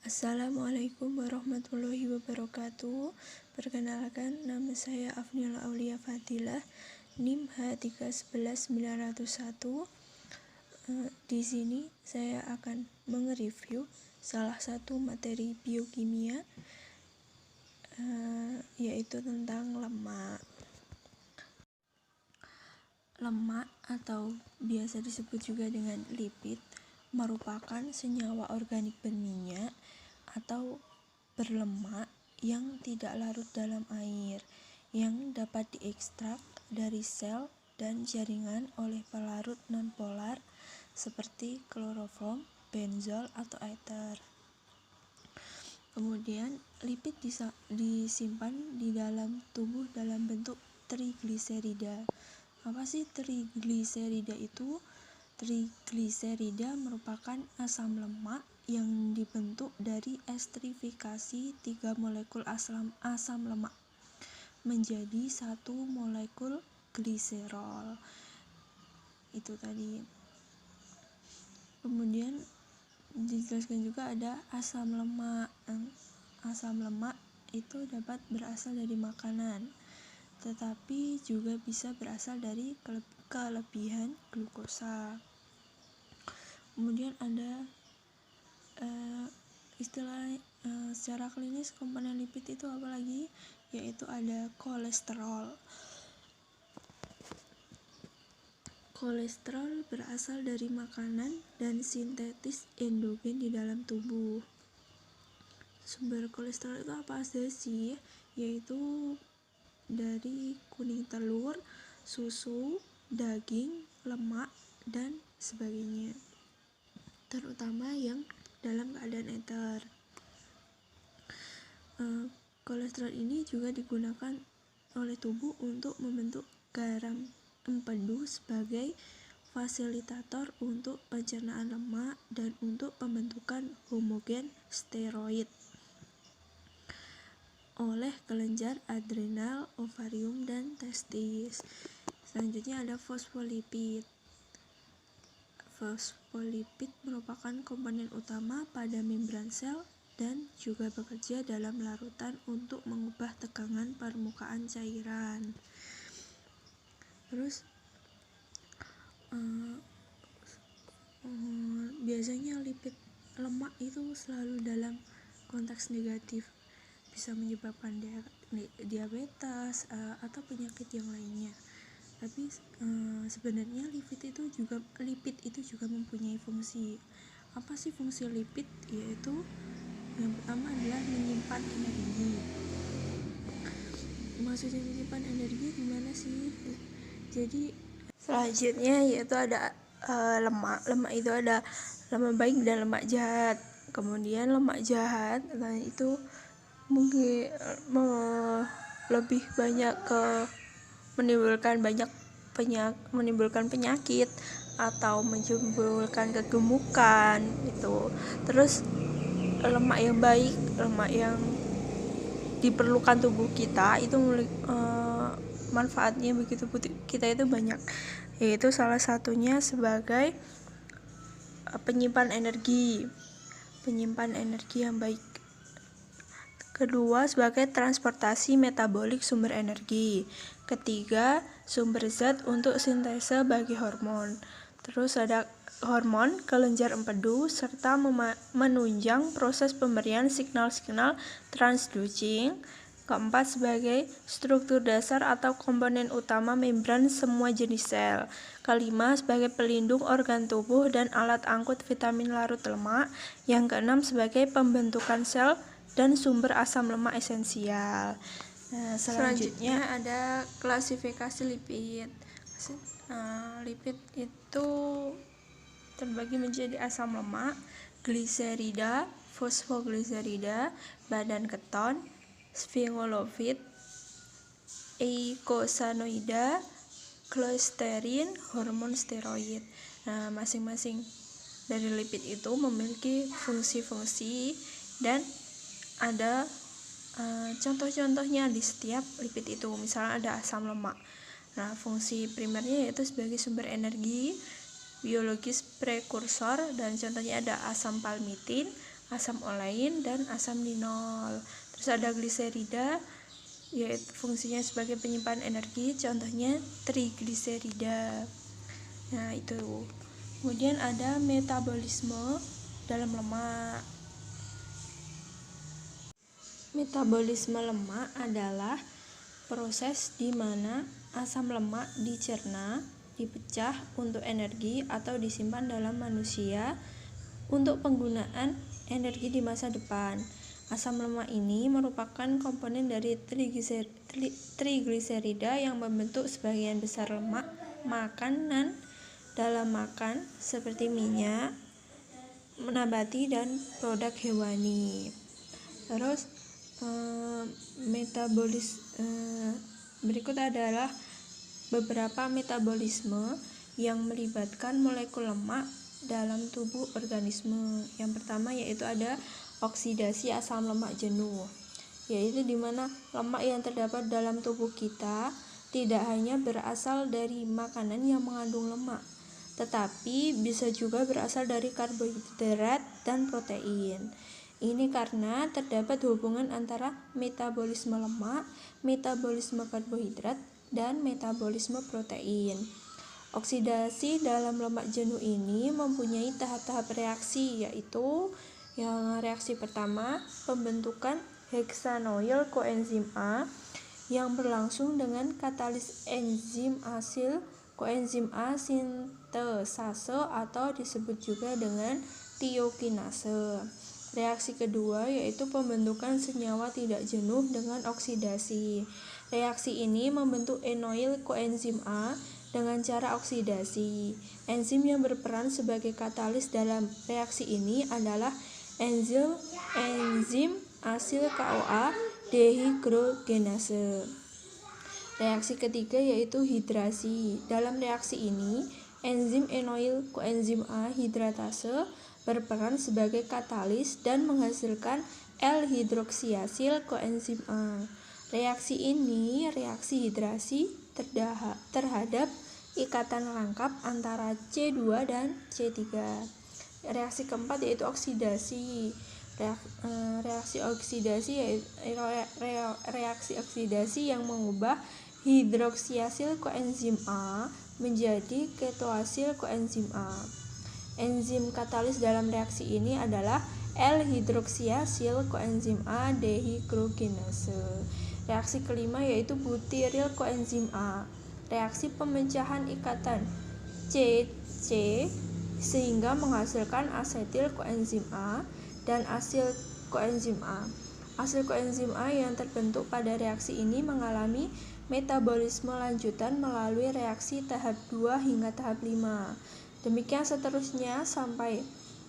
Assalamualaikum warahmatullahi wabarakatuh. Perkenalkan, nama saya Afnial Aulia Fadilah, NIM H311901. Di sini saya akan mengereview salah satu materi biokimia, yaitu tentang lemak. Lemak atau biasa disebut juga dengan lipid merupakan senyawa organik berminyak atau berlemak yang tidak larut dalam air, yang dapat diekstrak dari sel dan jaringan oleh pelarut nonpolar seperti kloroform, benzol, atau ether. Kemudian lipid disimpan di dalam tubuh dalam bentuk trigliserida. Apa sih trigliserida itu? Trigliserida merupakan asam lemak yang dibentuk dari estrifikasi 3 molekul asam lemak menjadi 1 molekul gliserol. Itu tadi. Kemudian dijelaskan juga ada asam lemak. Asam lemak itu dapat berasal dari makanan, tetapi juga bisa berasal dari kelebihan glukosa. Kemudian ada istilah secara klinis komponen lipid itu apa lagi? Yaitu ada kolesterol. Kolesterol berasal dari makanan dan sintetis endogen di dalam tubuh. Sumber kolesterol itu apa aja sih? Yaitu dari kuning telur, susu, daging, lemak, dan sebagainya, terutama yang dalam keadaan ether. Kolesterol ini juga digunakan oleh tubuh untuk membentuk garam empedu sebagai fasilitator untuk pencernaan lemak dan untuk pembentukan homogen steroid oleh kelenjar adrenal, ovarium, dan testis. Selanjutnya ada fosfolipid. Fosfolipid merupakan komponen utama pada membran sel dan juga bekerja dalam larutan untuk mengubah tegangan permukaan cairan. Terus biasanya lipid lemak itu selalu dalam konteks negatif, bisa menyebabkan diabetes atau penyakit yang lainnya. Tapi sebenarnya lipid itu juga mempunyai fungsi. Apa sih fungsi lipid? Yaitu yang pertama adalah menyimpan energi. Maksudnya menyimpan energi gimana sih? Jadi selanjutnya yaitu ada lemak. Lemak itu ada lemak baik dan lemak jahat. Kemudian lemak jahat, itu mungkin lebih banyak menimbulkan penyakit atau menimbulkan kegemukan itu. Terus lemak yang baik, lemak yang diperlukan tubuh kita itu manfaatnya begitu kita itu banyak, yaitu salah satunya sebagai penyimpan energi yang baik. Kedua, sebagai transportasi metabolik sumber energi. Ketiga, sumber zat untuk sintese bagi hormon. Terus ada hormon, kelenjar empedu, serta menunjang proses pemberian signal-signal transducing. Keempat, sebagai struktur dasar atau komponen utama membran semua jenis sel. Kelima, sebagai pelindung organ tubuh dan alat angkut vitamin larut lemak. Yang keenam, sebagai pembentukan sel dan sumber asam lemak esensial. Nah, selanjutnya ada klasifikasi lipid. Lipid itu terbagi menjadi asam lemak, gliserida, fosfogliserida, badan keton, sphingolipid, eikosanoida, kolesterin, hormon steroid. Nah, masing-masing dari lipid itu memiliki fungsi-fungsi dan ada contoh-contohnya di setiap lipid itu. Misalnya ada asam lemak. Nah, fungsi primernya yaitu sebagai sumber energi biologis prekursor, dan contohnya ada asam palmitin, asam olein, dan asam linol. Terus ada gliserida, yaitu fungsinya sebagai penyimpan energi, contohnya trigliserida. Nah, itu. Kemudian ada metabolisme dalam lemak. Metabolisme lemak adalah proses di mana asam lemak dicerna, dipecah untuk energi atau disimpan dalam manusia untuk penggunaan energi di masa depan. Asam lemak ini merupakan komponen dari trigliserida yang membentuk sebagian besar lemak makanan dalam makan seperti minyak, nabati, dan produk hewani. Terus berikut adalah beberapa metabolisme yang melibatkan molekul lemak dalam tubuh organisme. Yang pertama yaitu ada oksidasi asam lemak jenuh, yaitu di mana lemak yang terdapat dalam tubuh kita tidak hanya berasal dari makanan yang mengandung lemak, tetapi bisa juga berasal dari karbohidrat dan protein. Ini karena terdapat hubungan antara metabolisme lemak, metabolisme karbohidrat, dan metabolisme protein. Oksidasi dalam lemak jenuh ini mempunyai tahap-tahap reaksi, yaitu yang reaksi pertama, pembentukan heksanoil koenzim A yang berlangsung dengan katalis enzim asil koenzim A sintasase atau disebut juga dengan tiokinase. Reaksi kedua yaitu pembentukan senyawa tidak jenuh dengan oksidasi. Reaksi ini membentuk enoil koenzim A dengan cara oksidasi. Enzim yang berperan sebagai katalis dalam reaksi ini adalah enzim asil KOA dehidrogenase. Reaksi ketiga yaitu hidrasi. Dalam reaksi ini, enzim enoil koenzim A hidratase berperan sebagai katalis dan menghasilkan L-hidroksiasil koenzim A. Reaksi ini reaksi hidrasi terhadap ikatan rangkap antara C2 dan C3. Reaksi keempat yaitu oksidasi. Reaksi oksidasi yang mengubah hidroksiasil koenzim A menjadi ketoasil koenzim A. Enzim katalis dalam reaksi ini adalah L-hidroksiasil koenzim A dehidrogenase. Reaksi kelima yaitu butiril koenzim A. Reaksi pemecahan ikatan CC sehingga menghasilkan asetil koenzim A dan asil koenzim A. Asil koenzim A yang terbentuk pada reaksi ini mengalami metabolisme lanjutan melalui reaksi tahap 2 hingga tahap 5. Demikian seterusnya sampai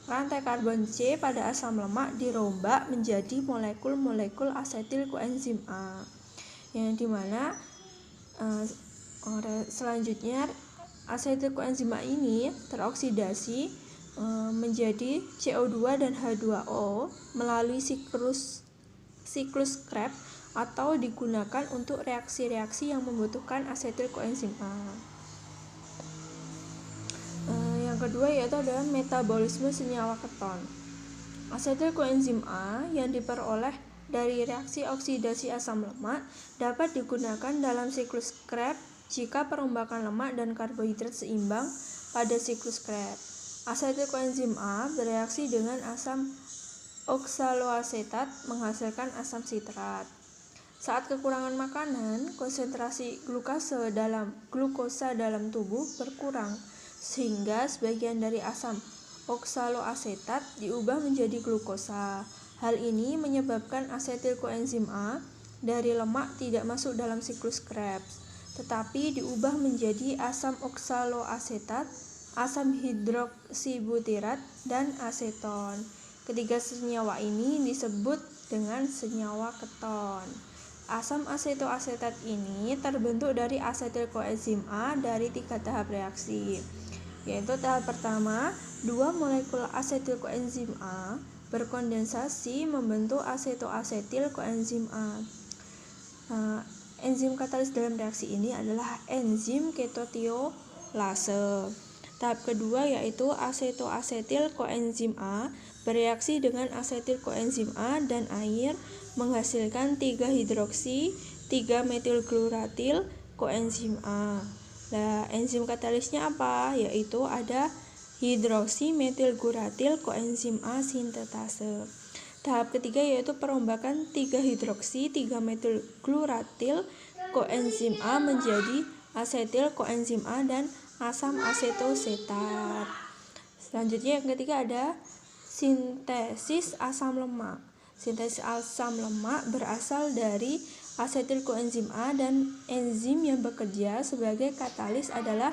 rantai karbon C pada asam lemak dirombak menjadi molekul-molekul asetil koenzim A, yang dimana selanjutnya asetil koenzim A ini teroksidasi menjadi CO2 dan H2O melalui siklus Krebs atau digunakan untuk reaksi-reaksi yang membutuhkan asetil koenzim A. Yang kedua yaitu adalah metabolisme senyawa keton. Asetil koenzim A yang diperoleh dari reaksi oksidasi asam lemak dapat digunakan dalam siklus Krebs jika perombakan lemak dan karbohidrat seimbang pada siklus Krebs. Asetil koenzim A bereaksi dengan asam oksaloasetat menghasilkan asam sitrat. Saat kekurangan makanan, konsentrasi glukosa dalam tubuh berkurang, sehingga sebagian dari asam oksaloasetat diubah menjadi glukosa. Hal ini menyebabkan asetil koenzim A dari lemak tidak masuk dalam siklus Krebs, tetapi diubah menjadi asam oksaloasetat, asam hidroksibutirat, dan aseton. Ketiga senyawa ini disebut dengan senyawa keton. Asam asetoasetat ini terbentuk dari asetil koenzim A dari 3 tahap reaksi, yaitu tahap pertama, 2 molekul asetil koenzim A berkondensasi membentuk asetoasetil koenzim A. Enzim katalis dalam reaksi ini adalah enzim ketotiolase. Tahap kedua yaitu asetoasetil koenzim A bereaksi dengan asetil koenzim A dan air menghasilkan 3-hidroksi 3-metilglutatil koenzim A. Nah, enzim katalisnya apa? Yaitu ada hidroksi metilglutatil koenzim A sintetase. Tahap ketiga yaitu perombakan 3-hidroksi 3-metilglutatil koenzim A menjadi asetil koenzim A dan asam asetosetat. Selanjutnya yang ketiga ada sintesis asam lemak. Sintesis asam lemak berasal dari asetil koenzim A dan enzim yang bekerja sebagai katalis adalah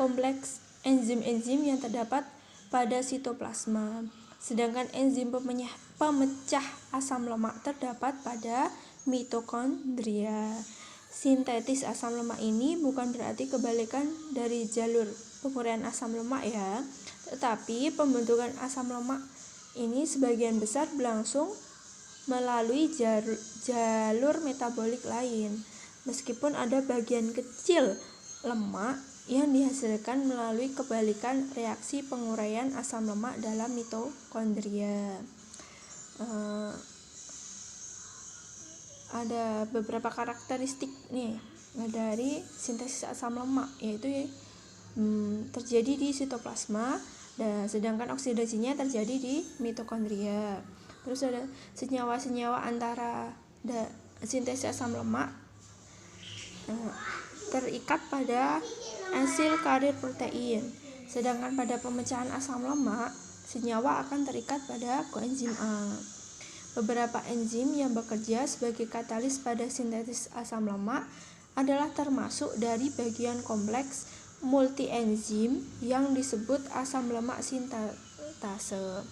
kompleks enzim-enzim yang terdapat pada sitoplasma. Sedangkan enzim pemecah asam lemak terdapat pada mitokondria. Sintetis asam lemak ini bukan berarti kebalikan dari jalur penguraian asam lemak ya, tetapi pembentukan asam lemak ini sebagian besar berlangsung melalui jalur metabolik lain, meskipun ada bagian kecil lemak yang dihasilkan melalui kebalikan reaksi penguraian asam lemak dalam mitokondria. Ada beberapa karakteristik nih dari sintesis asam lemak, yaitu terjadi di sitoplasma, dan sedangkan oksidasinya terjadi di mitokondria. Terus ada senyawa-senyawa antara sintesis asam lemak terikat pada asil karir protein, sedangkan pada pemecahan asam lemak senyawa akan terikat pada koenzim A. Beberapa enzim yang bekerja sebagai katalis pada sintesis asam lemak adalah termasuk dari bagian kompleks multienzim yang disebut asam lemak sintetase.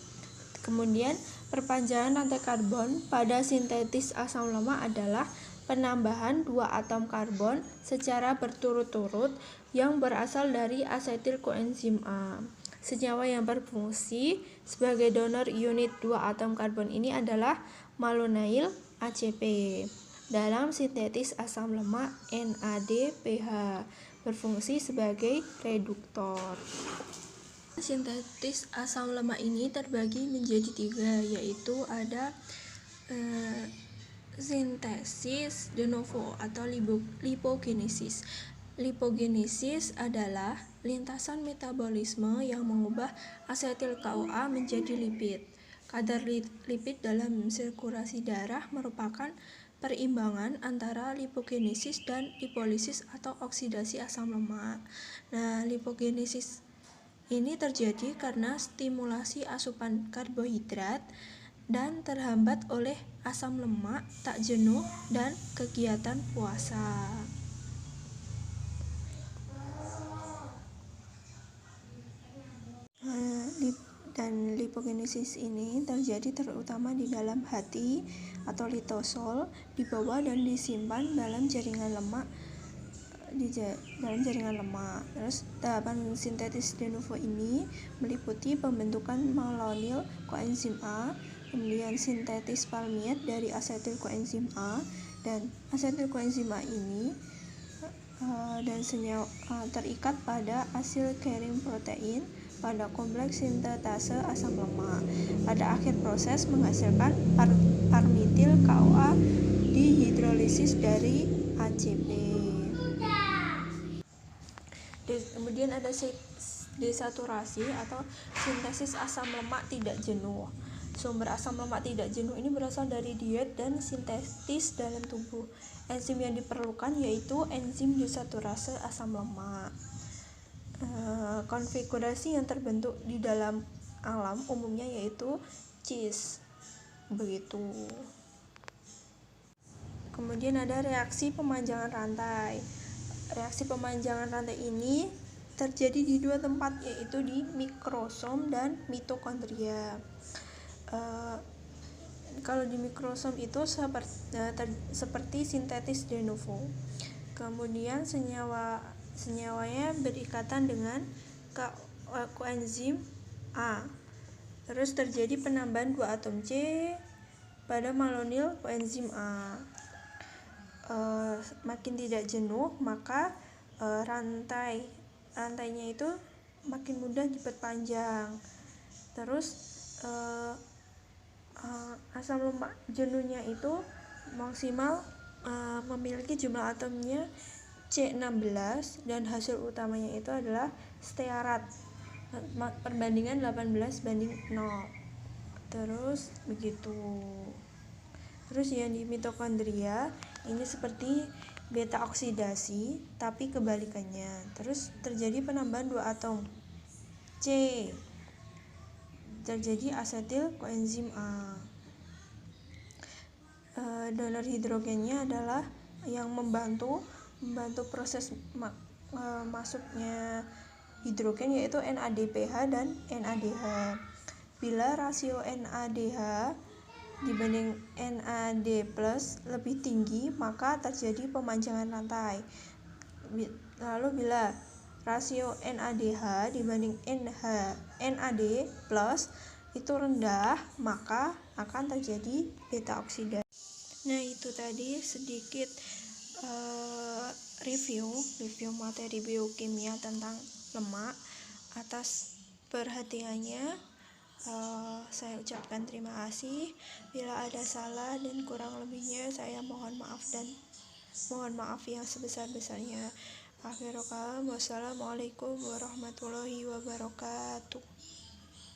Kemudian perpanjangan rantai karbon pada sintetis asam lemak adalah penambahan 2 atom karbon secara berturut-turut yang berasal dari asetil koenzim A. Senyawa yang berfungsi sebagai donor unit 2 atom karbon ini adalah malonyl ACP. Dalam sintetis asam lemak NADPH berfungsi sebagai reduktor. Sintetis asam lemak ini terbagi menjadi 3, yaitu ada sintesis de novo atau lipogenesis. Lipogenesis adalah lintasan metabolisme yang mengubah asetil CoA menjadi lipid. Kadar lipid dalam sirkulasi darah merupakan perimbangan antara lipogenesis dan lipolisis atau oksidasi asam lemak. Nah, lipogenesis ini terjadi karena stimulasi asupan karbohidrat dan terhambat oleh asam lemak tak jenuh dan kegiatan puasa. Dan lipogenesis ini terjadi terutama di dalam hati atau litosol, di bawah dan disimpan dalam jaringan lemak Terus tahapan sintetis de novo ini meliputi pembentukan malonyl koenzim A, kemudian sintetis palmiat dari asetil koenzim A, dan asetil koenzim A ini dan senyawa terikat pada asil carrying protein pada kompleks sintetase asam lemak. Pada akhir proses menghasilkan armitil CoA dihidrolisis dari ACP. Kemudian ada desaturasi atau sintesis asam lemak tidak jenuh. Sumber asam lemak tidak jenuh ini berasal dari diet dan sintetis dalam tubuh. Enzim yang diperlukan yaitu enzim desaturase asam lemak. Konfigurasi yang terbentuk di dalam alam umumnya yaitu cis. Begitu. Kemudian ada reaksi pemanjangan rantai. Reaksi pemanjangan rantai ini terjadi di 2 tempat, yaitu di mikrosom dan mitokondria. Kalau di mikrosom itu seperti sintetis de novo. Kemudian senyawanya berikatan dengan koenzim A. Terus terjadi penambahan 2 atom C pada malonyl koenzim A. Makin tidak jenuh, maka rantainya itu makin mudah diperpanjang. Terus asam lemak jenuhnya itu maksimal memiliki jumlah atomnya C16 dan hasil utamanya itu adalah stearat, perbandingan 18:0. Terus begitu. Terus yang di mitokondria ini seperti beta oksidasi tapi kebalikannya. Terus terjadi penambahan 2 atom C, terjadi asetil koenzim A. Donor hidrogennya adalah yang membantu proses masuknya hidrogen, yaitu NADPH dan NADH. Bila rasio NADH dibanding NAD+ lebih tinggi, maka terjadi pemanjangan rantai. Lalu bila rasio NADH dibanding NAD+ itu rendah, maka akan terjadi beta oksidasi. Nah, itu tadi sedikit review materi biokimia tentang lemak. Atas perhatiannya saya ucapkan terima kasih. Bila ada salah dan kurang lebihnya saya mohon maaf yang sebesar-besarnya. Akhirul kalam, wassalamualaikum warahmatullahi wabarakatuh.